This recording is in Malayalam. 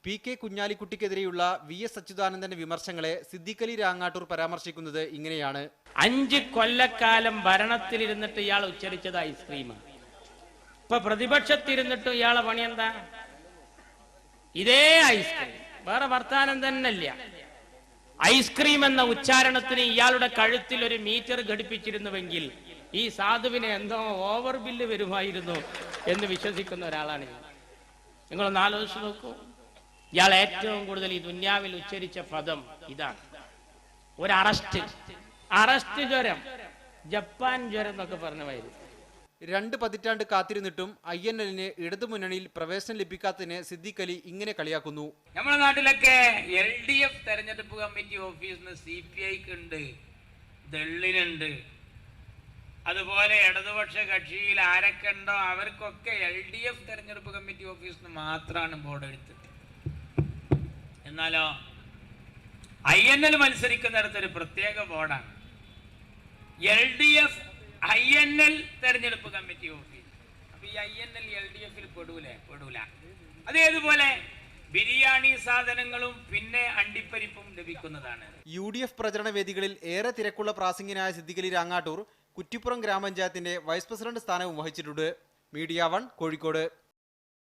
പി.കെ. കുഞ്ഞാലിക്കുട്ടിക്കെതിരെയുള്ള വി.എസ്. അച്യുതാനന്ദന്റെ വിമർശനങ്ങളെ സിദ്ദീഖ് അലി രാങ്ങാട്ടൂർ പരാമർശിക്കുന്നത് ഇങ്ങനെയാണ്. 5 കൊല്ലക്കാലം ഭരണത്തിലിരുന്നിട്ട് ഇയാൾ ഉച്ചരിച്ചത് ഐസ്ക്രീമാണ്. ഇപ്പൊ പ്രതിപക്ഷത്തിരുന്നിട്ട് ഇയാളെ പണി എന്താ? ഇതേ ഐസ്ക്രീം, വേറെ വർത്താനം തന്നെയില്ല. ഐസ്ക്രീം എന്ന ഉച്ചാരണത്തിന് ഇയാളുടെ കഴുത്തിൽ ഒരു മീറ്റർ ഘടിപ്പിച്ചിരുന്നുവെങ്കിൽ ഈ സാധുവിനെ എന്തോ ഓവർ ബില്ല് വരുമായിരുന്നു എന്ന് വിശ്വസിക്കുന്ന ഒരാളാണ് ഞാൻ. നിങ്ങളൊന്ന് ആലോചിച്ച് നോക്കൂ. ഇയാൾ ഏറ്റവും കൂടുതൽ ഈ ദുന്യാവിൽ ഉച്ചരിച്ച പദം ഇതാണ്. ഒരു അറസ്റ്റ് ജ്വരം, ജപ്പാൻ ജ്വരം എന്നൊക്കെ പറഞ്ഞമായിരുന്നു. 2 പതിറ്റാണ്ട് കാത്തിരുന്നിട്ടും INL-ന് ഇടതുമുന്നണിയിൽ പ്രവേശനം ലഭിക്കാത്തതിനെ സിദ്ദീഖ് അലി ഇങ്ങനെ കളിയാക്കുന്നു. നമ്മുടെ നാട്ടിലൊക്കെ LDF തെരഞ്ഞെടുപ്പ് കമ്മിറ്റി ഓഫീസിന് CPIക്ക് ഉണ്ട്, ദള്ളിനുണ്ട്. അതുപോലെ ഇടതുപക്ഷ കക്ഷിയിൽ ആരൊക്കെ ഉണ്ടോ അവർക്കൊക്കെ LDF തെരഞ്ഞെടുപ്പ് കമ്മിറ്റി ഓഫീസിന് മാത്രമാണ് ബോർഡ് എടുത്തത്. എന്നാലോ INL മത്സരിക്കുന്നിടത്തൊരു പ്രത്യേക ബോർഡാണ് LDF INL തെരഞ്ഞെടുപ്പ് കമ്മിറ്റി ഓഫീസ്. അപ്പൊ ഈ INL LDF-ൽ പെടൂല. അതേതുപോലെ ബിരിയാണി സാധനങ്ങളും പിന്നെ അണ്ടിപ്പരിപ്പും ലഭിക്കുന്നതാണ്. UDF പ്രചരണ വേദികളിൽ ഏറെ തിരക്കുള്ള പ്രാസംഗികനായ സിദ്ദീഖ് അലി രാങ്ങാട്ടൂർ കുറ്റിപ്പുറം ഗ്രാമപഞ്ചായത്തിന്റെ വൈസ് പ്രസിഡന്റ് സ്ഥാനവും വഹിച്ചിട്ടുണ്ട്. മീഡിയ 1 കോഴിക്കോട്.